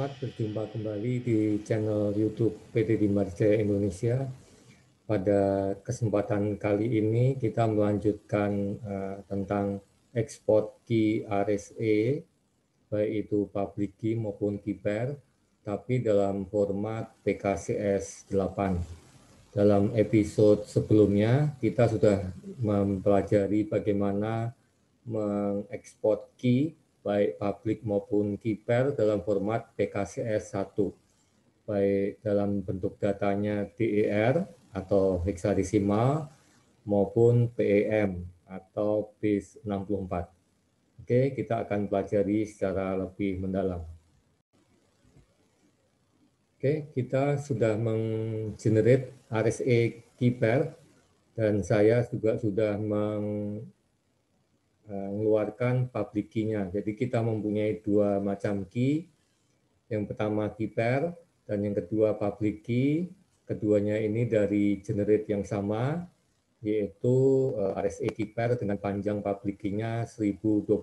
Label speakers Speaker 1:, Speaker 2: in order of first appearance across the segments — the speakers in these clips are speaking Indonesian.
Speaker 1: Selamat berjumpa kembali di channel YouTube PT Timah Jaya Indonesia. Pada kesempatan kali ini kita melanjutkan tentang ekspor key RSA, baik itu public key maupun key pair, tapi dalam format PKCS 8. Dalam episode sebelumnya kita sudah mempelajari bagaimana mengekspor key baik public maupun key pair dalam format PKCS 1, baik dalam bentuk datanya DER atau hexadesimal maupun PEM atau base 64. Oke, kita akan pelajari secara lebih mendalam. Oke, kita sudah menggenerate RSA key pair dan saya juga sudah mengeluarkan public key-nya. Jadi kita mempunyai dua macam key. Yang pertama key pair dan yang kedua public key. Keduanya ini dari generate yang sama, yaitu RSA key pair dengan panjang public key-nya 1024.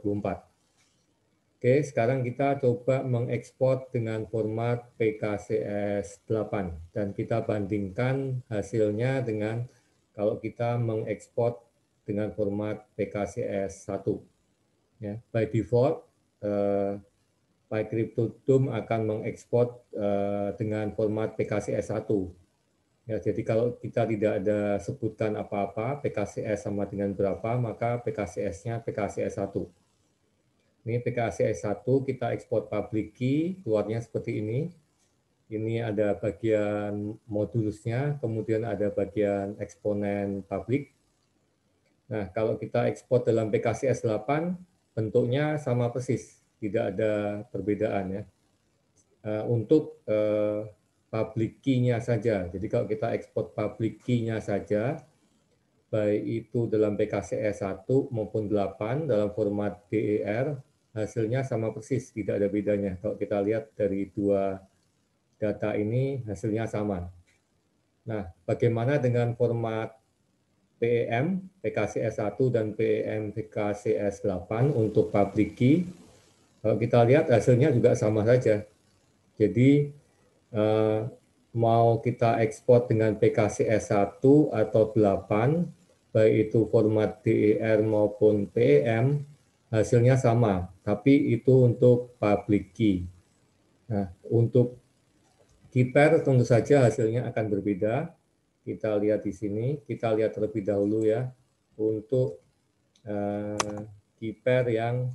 Speaker 1: Oke, sekarang kita coba mengekspor dengan format PKCS 8 dan kita bandingkan hasilnya dengan kalau kita mengekspor dengan format PKCS 1. Ya, by default, PyCryptoDOM akan mengekspor dengan format PKCS 1. Ya, jadi kalau kita tidak ada sebutan apa-apa, PKCS sama dengan berapa, maka PKCS-nya PKCS 1. Ini PKCS 1, kita ekspor public key, keluarnya seperti ini. Ini ada bagian modulusnya, kemudian ada bagian eksponen public. Nah, kalau kita ekspor dalam PKCS 8, bentuknya sama persis, tidak ada perbedaan ya. Untuk public key-nya saja, jadi kalau kita ekspor public key-nya saja, baik itu dalam PKCS 1 maupun 8 dalam format DER, hasilnya sama persis, tidak ada bedanya. Kalau kita lihat dari dua data ini, hasilnya sama. Nah, bagaimana dengan format PEM, PKCS 1 dan PEM PKCS 8 untuk public key? Kalau kita lihat hasilnya juga sama saja. Jadi, mau kita ekspor dengan PKCS 1 atau 8, baik itu format DER maupun PEM, hasilnya sama, tapi itu untuk public key. Nah, untuk key pair tentu saja hasilnya akan berbeda. Kita lihat di sini, kita lihat terlebih dahulu ya, untuk key pair yang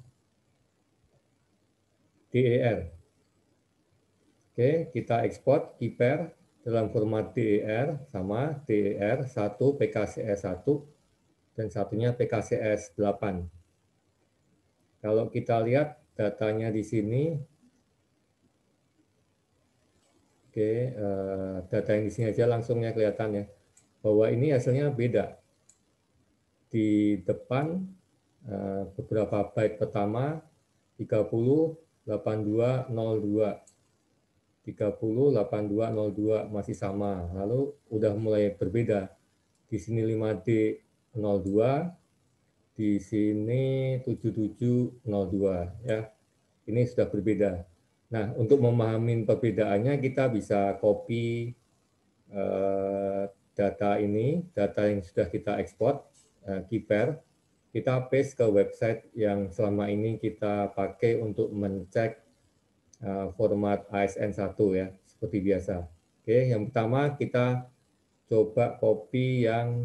Speaker 1: DER. Oke, kita ekspor key pair dalam format DER, sama DER 1 PKCS 1 dan satunya PKCS 8. Kalau kita lihat datanya di sini, oke, data yang di sini aja langsungnya kelihatan ya, bahwa ini hasilnya beda. Di depan beberapa byte pertama 308202, 308202 masih sama, lalu udah mulai berbeda. Di sini 5D02, di sini 7702 ya. Ini sudah berbeda. Nah, untuk memahami perbedaannya kita bisa copy data ini, data yang sudah kita ekspor, key pair, kita paste ke website yang selama ini kita pakai untuk mencek format ASN1 ya, seperti biasa. Oke, yang pertama kita coba copy yang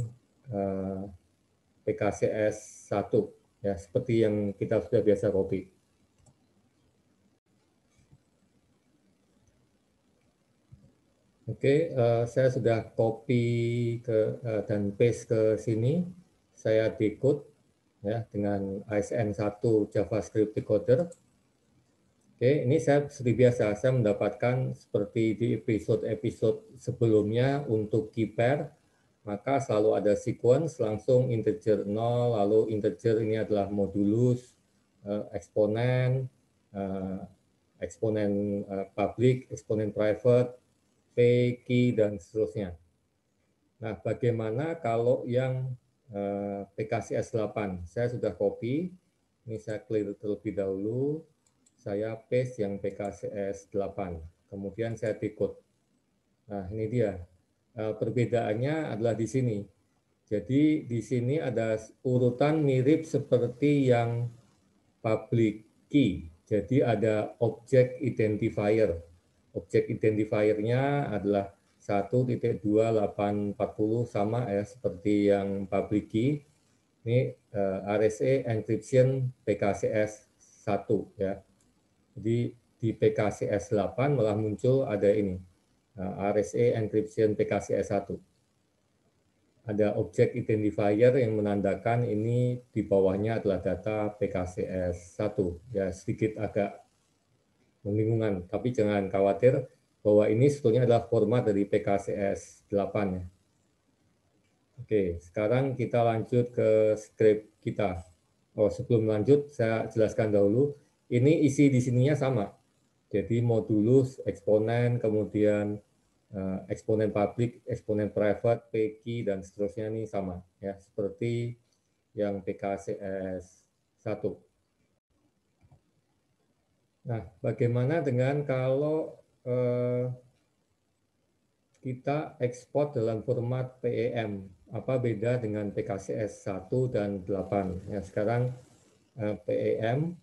Speaker 1: PKCS 1 ya, seperti yang kita sudah biasa copy. Oke, saya sudah copy dan paste ke sini. Saya decode ya dengan ASN1 JavaScript decoder. Oke, ini saya seperti biasa, saya mendapatkan seperti di episode-episode sebelumnya untuk key pair, maka selalu ada sequence langsung integer 0, lalu integer ini adalah modulus, eksponen, eksponen public, eksponen private, P, key, dan seterusnya. Nah, bagaimana kalau yang PKCS 8? Saya sudah copy, ini saya clear terlebih dahulu. saya paste yang PKCS 8. Kemudian saya decode. Nah, ini dia. Perbedaannya adalah di sini. Jadi di sini ada urutan mirip seperti yang public key. Jadi ada object identifier. Object identifier-nya adalah 1.2840 sama ya seperti yang public key. Ini RSA encryption PKCS 1 ya. Jadi di PKCS 8 malah muncul ada ini. RSA encryption PKCS 1. Ada object identifier yang menandakan ini di bawahnya adalah data PKCS 1. Ya, sedikit agak membingungkan, tapi jangan khawatir bahwa ini sebetulnya adalah format dari PKCS 8 ya. Oke, sekarang kita lanjut ke script kita. Oh, sebelum lanjut saya jelaskan dahulu, ini isi di sininya sama. Jadi modulus, eksponen, kemudian eksponen public, eksponen private, PKey, dan seterusnya ini sama, ya seperti yang PKCS 1. Nah, bagaimana dengan kalau kita ekspor dalam format PEM? Apa beda dengan PKCS 1 dan 8? Ya, sekarang PEM,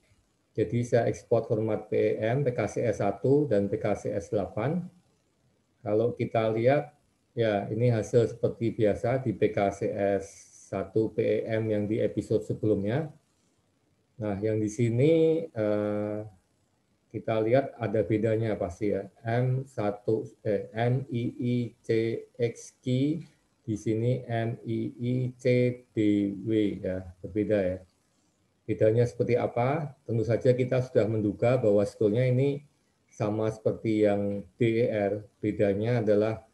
Speaker 1: jadi saya ekspor format PEM, PKCS 1 dan PKCS 8. Kalau kita lihat, ya ini hasil seperti biasa di PKCS 1 PEM yang di episode sebelumnya. Nah, yang di sini kita lihat ada bedanya pasti ya. MIICXQ, di sini MIICDW ya, berbeda ya. Bedanya seperti apa? Tentu saja kita sudah menduga bahwa sebetulnya ini sama seperti yang DER, bedanya adalah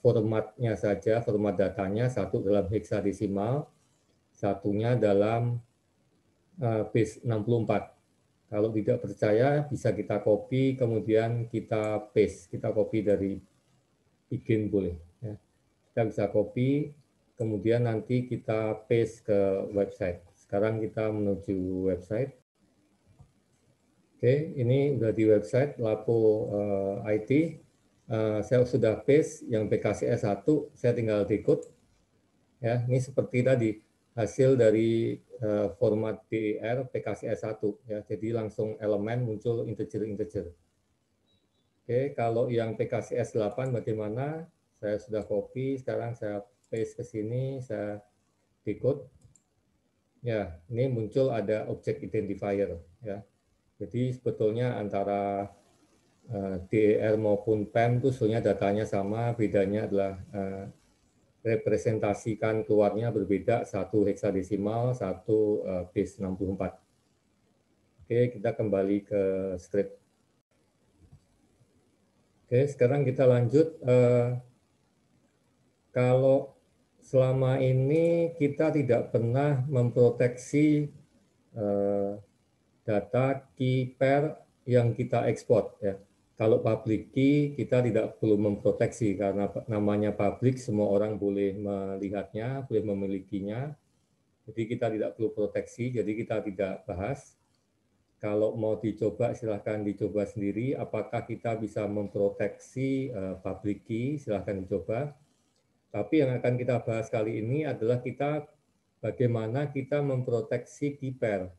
Speaker 1: formatnya saja, format datanya satu dalam heksadesimal, satunya dalam base 64. Kalau tidak percaya bisa kita copy, kemudian kita paste, kita copy dari Begin boleh. Ya. Kita bisa copy, kemudian nanti kita paste ke website. Sekarang kita menuju website. Oke, ini sudah di website Lapo IT. Saya sudah paste yang PKCS 1, saya tinggal decode. Ya, ini seperti tadi hasil dari format DER PKCS 1 ya. Jadi langsung elemen muncul integer-integer. Oke, kalau yang PKCS 8 bagaimana? Saya sudah copy, sekarang saya paste ke sini, saya decode. Ya, ini muncul ada object identifier ya. Jadi sebetulnya antara DER maupun PEM itu sebenarnya datanya sama, bedanya adalah representasikan keluarnya berbeda, satu heksadesimal, satu base 64. Oke, kita kembali ke script. Oke, sekarang kita lanjut. Kalau selama ini kita tidak pernah memproteksi data key pair yang kita ekspor ya. Kalau public key kita tidak perlu memproteksi karena namanya public, semua orang boleh melihatnya, boleh memilikinya. Jadi kita tidak perlu proteksi, jadi kita tidak bahas. Kalau mau dicoba silahkan dicoba sendiri. Apakah kita bisa memproteksi public key? Silahkan dicoba. Tapi yang akan kita bahas kali ini adalah bagaimana kita memproteksi key pair,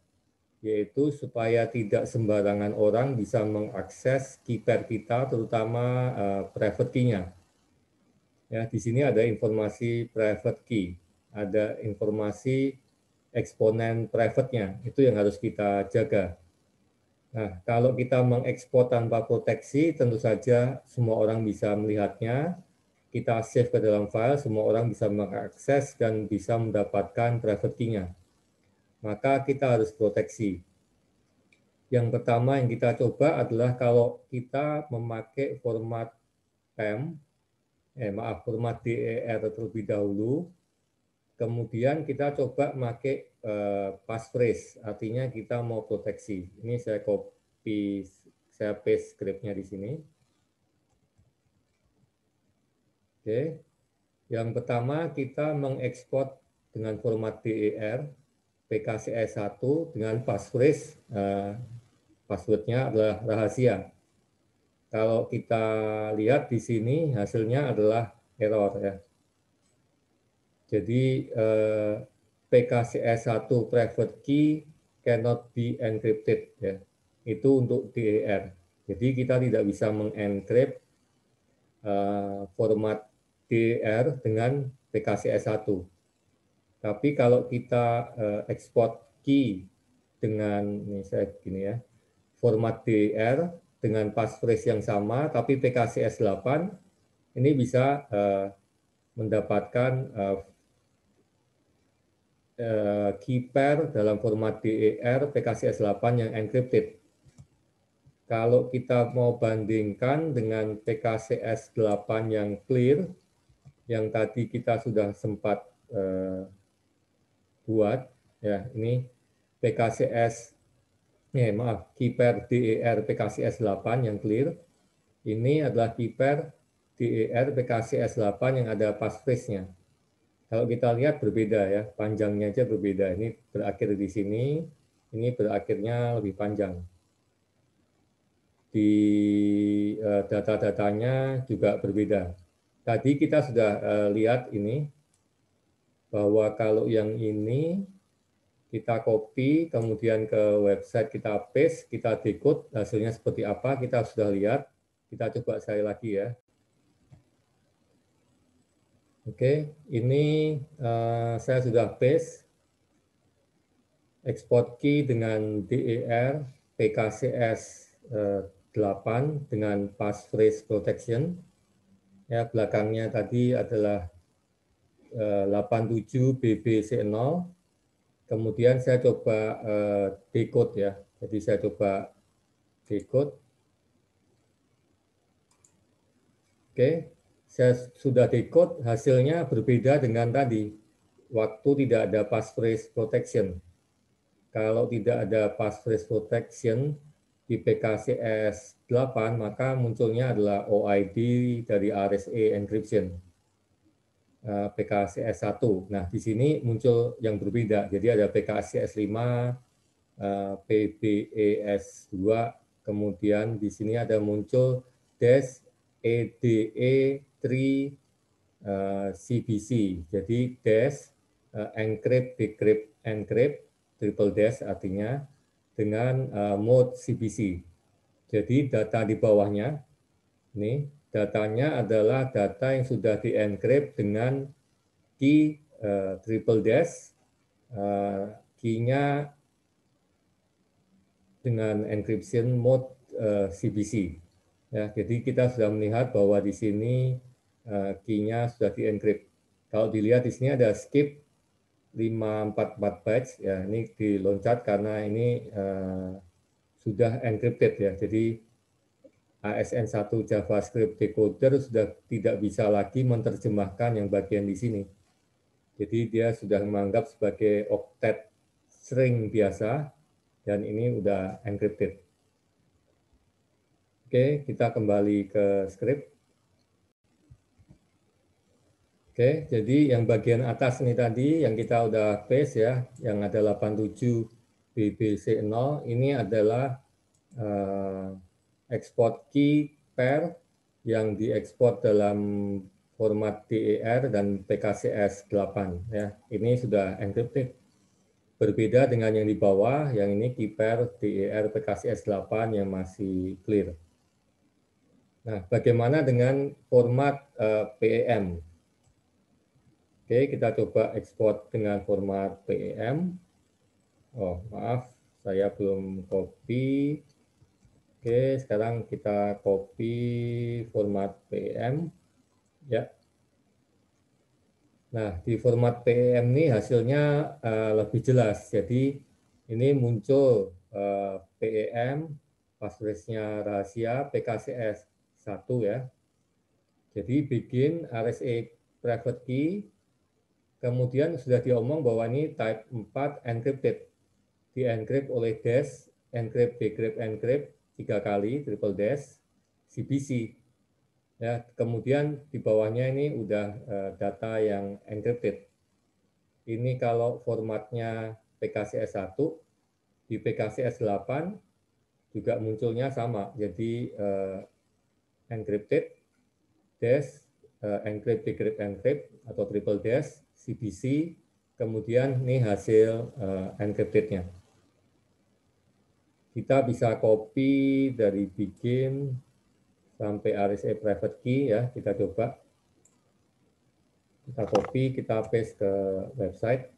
Speaker 1: yaitu supaya tidak sembarangan orang bisa mengakses key pair kita, terutama private key-nya. Ya, di sini ada informasi private key, ada informasi eksponen private-nya, itu yang harus kita jaga. Nah, kalau kita mengekspor tanpa proteksi, tentu saja semua orang bisa melihatnya, kita save ke dalam file, semua orang bisa mengakses dan bisa mendapatkan private key-nya. Maka kita harus proteksi. Yang pertama yang kita coba adalah kalau kita memakai format PEM, format DER terlebih dahulu, kemudian kita coba pakai passphrase, artinya kita mau proteksi. Ini saya copy, saya paste scriptnya di sini. Oke, yang pertama kita mengekspor dengan format DER PKCS 1 dengan passphrase passwordnya adalah rahasia. Kalau kita lihat di sini hasilnya adalah error ya. Jadi PKCS1 private key cannot be encrypted ya. Itu untuk DER. Jadi kita tidak bisa mengencrypt format DER dengan PKCS1. Tapi kalau kita ekspor key dengan ini saya gini ya, format DER dengan passphrase yang sama tapi PKCS8 ini bisa mendapatkan key pair dalam format DER PKCS8 yang encrypted. Kalau kita mau bandingkan dengan PKCS8 yang clear, yang tadi kita sudah sempat buat, ya ini PKCS, key pair DER PKCS8 yang clear, ini adalah key pair DER PKCS8 yang ada passphrase-nya. Kalau kita lihat berbeda ya, panjangnya aja berbeda. Ini berakhir di sini, ini berakhirnya lebih panjang. Di data-datanya juga berbeda. Tadi kita sudah lihat ini, bahwa kalau yang ini kita copy, kemudian ke website kita paste, kita decode, hasilnya seperti apa, kita sudah lihat. Kita coba sekali lagi ya. Oke, ini saya sudah paste export key dengan DER PKCS 8 dengan passphrase protection. Ya, belakangnya tadi adalah 87 BBC0. Kemudian saya coba decode ya. Jadi saya coba decode. Oke, saya sudah decode, hasilnya berbeda dengan tadi. Waktu tidak ada passphrase protection. Kalau tidak ada passphrase protection di PKCS 8, maka munculnya adalah OID dari RSA encryption PKCS 1. Nah, di sini muncul yang berbeda. Jadi ada PKCS 5, PBES 2, kemudian di sini ada muncul dash EDE 3 CBC. Jadi dash encrypt, decrypt, encrypt, triple dash artinya dengan mode CBC. Jadi data di bawahnya, ini datanya adalah data yang sudah di-encrypt dengan key triple dash, key-nya dengan encryption mode CBC. Ya, jadi kita sudah melihat bahwa di sini key-nya sudah di-encrypt. Kalau dilihat di sini ada skip 544 bytes, ya ini diloncat karena ini sudah encrypted ya. Jadi ASN1 JavaScript decoder sudah tidak bisa lagi menerjemahkan yang bagian di sini. Jadi dia sudah menganggap sebagai octet string biasa dan ini udah encrypted. Oke, kita kembali ke script. Oke, jadi yang bagian atas ini tadi yang kita udah paste ya, yang ada 87 BBC0, ini adalah export key pair yang diekspor dalam format DER dan PKCS 8 ya. Ini sudah encrypted. Berbeda dengan yang di bawah, yang ini key pair DER PKCS 8 yang masih clear. Nah, bagaimana dengan format PEM? Oke, kita coba ekspor dengan format PEM. Oh, maaf, saya belum copy. Oke, sekarang kita copy format PEM. Ya. Nah, di format PEM ini hasilnya lebih jelas. Jadi, ini muncul PEM, passphrase-nya rahasia, PKCS 1 ya. Jadi, bikin RSA private key, kemudian sudah diomong bahwa ini type 4 encrypted. Di-encrypt oleh dash, encrypt, decrypt, encrypt, 3 kali, triple dash, CBC. Ya, kemudian di bawahnya ini udah data yang encrypted. Ini kalau formatnya PKCS 1, di PKCS 8, juga munculnya sama. Jadi encrypted, dash, encrypt, decrypt, encrypt, atau triple dash, CBC, kemudian ini hasil encrypted-nya. Kita bisa copy dari begin sampai RSA private key ya, kita coba. Kita copy, kita paste ke website.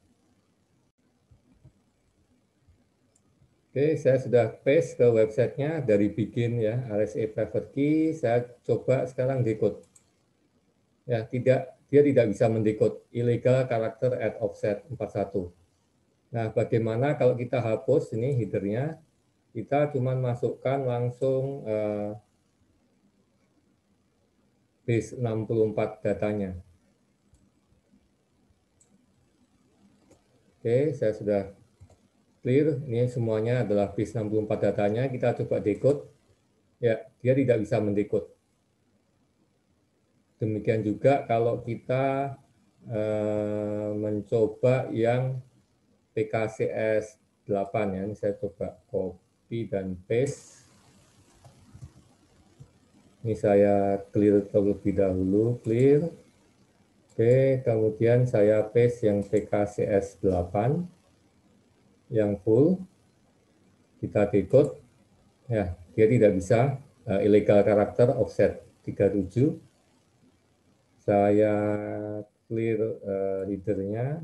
Speaker 1: Oke, saya sudah paste ke websitenya dari begin ya, RSA private key. Saya coba sekarang decode. Ya, dia tidak bisa mendecode illegal character at offset 41. Nah, bagaimana kalau kita hapus ini headernya, kita cuma masukkan langsung base 64 datanya. Oke, saya sudah clear. Ini semuanya adalah base 64 datanya. Kita coba decode. Ya, dia tidak bisa mendecode. Demikian juga kalau kita mencoba yang PKCS 8 ya. Ini saya coba copy dan paste. Ini saya clear terlebih dahulu, clear. Oke, kemudian saya paste yang PKCS 8 yang full. Kita decode. Ya, dia tidak bisa illegal karakter offset 37. Saya clear readernya.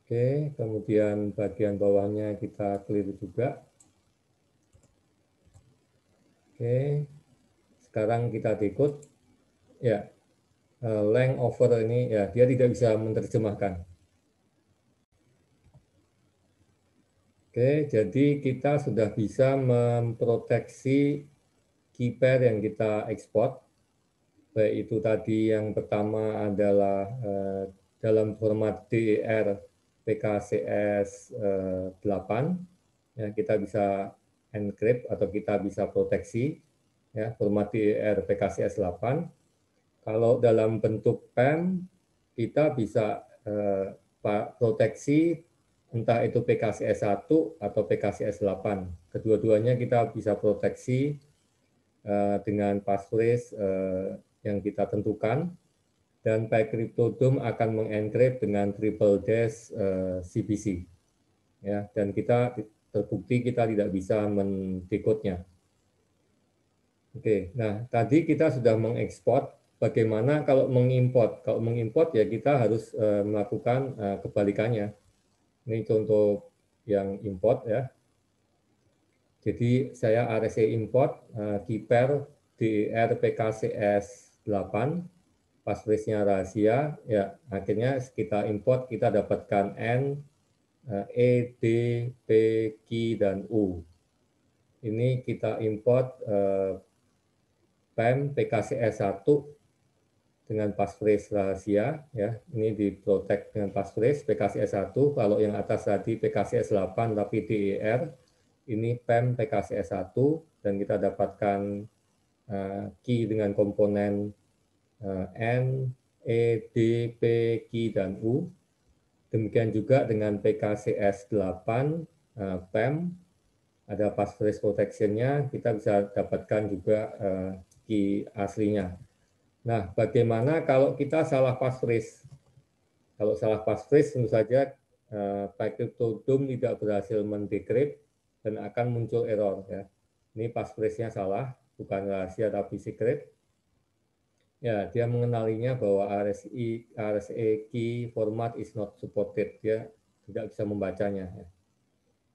Speaker 1: Oke, kemudian bagian bawahnya kita clear juga. Oke, sekarang kita decode. Ya, length over ini ya dia tidak bisa menerjemahkan. Oke, jadi kita sudah bisa memproteksi key pair yang kita ekspor. Baik itu tadi yang pertama adalah dalam format DER PKCS 8, ya, kita bisa encrypt atau kita bisa proteksi, ya, format DER PKCS 8. Kalau dalam bentuk PEM, kita bisa proteksi entah itu PKCS 1 atau PKCS 8. Kedua-duanya kita bisa proteksi dengan passphrase yang kita tentukan, dan PyCryptodome akan mengencrypt dengan triple dash CBC. Ya, dan kita terbukti kita tidak bisa mendecode-nya. Oke, nah tadi kita sudah mengekspor. Bagaimana kalau mengimport? Kalau mengimport ya kita harus melakukan kebalikannya. Ini contoh yang import ya. Jadi saya RSA import key pair DER PKCS 8, passphrase-nya rahasia, ya akhirnya kita import, kita dapatkan N, E, D, P, Q, dan U. Ini kita import PEM PKCS 1 dengan passphrase rahasia, ya ini diprotect dengan passphrase PKCS 1. Kalau yang atas tadi PKCS 8 tapi DER, ini PEM PKCS 1, dan kita dapatkan key dengan komponen N, E, D, P, Q, dan U. Demikian juga dengan PKCS 8 PEM, ada passphrase protection-nya, kita bisa dapatkan juga key aslinya. Nah, bagaimana kalau kita salah passphrase? Kalau salah passphrase, tentu saja PyCryptodome tidak berhasil mendecrypt dan akan muncul error. Ya. Ini passphrase-nya salah, bukan rahasia tapi secret. Ya, dia mengenalinya bahwa RSA key format is not supported. Dia tidak bisa membacanya. Ya.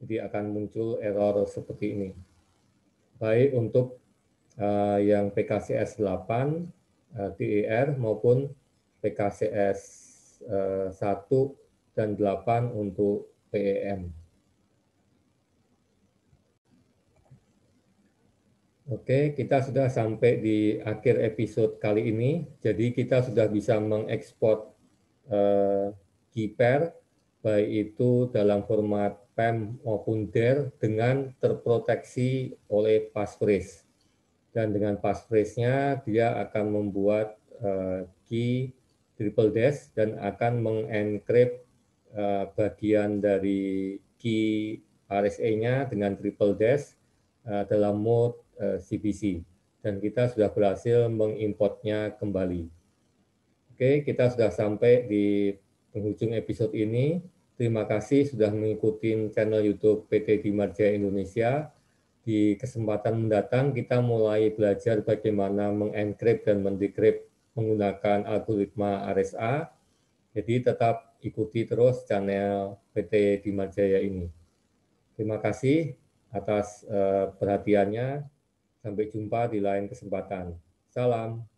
Speaker 1: Jadi akan muncul error seperti ini. Baik untuk yang PKCS 8, DER maupun PKCS 1 dan 8 untuk PEM. Oke, kita sudah sampai di akhir episode kali ini. Jadi kita sudah bisa mengekspor key pair, baik itu dalam format PEM maupun DER dengan terproteksi oleh passphrase. Dan dengan passphrase-nya dia akan membuat key triple dash dan akan mengencrypt bagian dari key RSA-nya dengan triple dash dalam mode CBC. Dan kita sudah berhasil mengimportnya kembali. Oke, kita sudah sampai di penghujung episode ini. Terima kasih sudah mengikuti channel YouTube PT Timar Jaya Indonesia. Di kesempatan mendatang kita mulai belajar bagaimana mengencrypt dan mendecrypt menggunakan algoritma RSA. Jadi tetap ikuti terus channel PT Timar Jaya ini. Terima kasih atas perhatiannya. Sampai jumpa di lain kesempatan. Salam.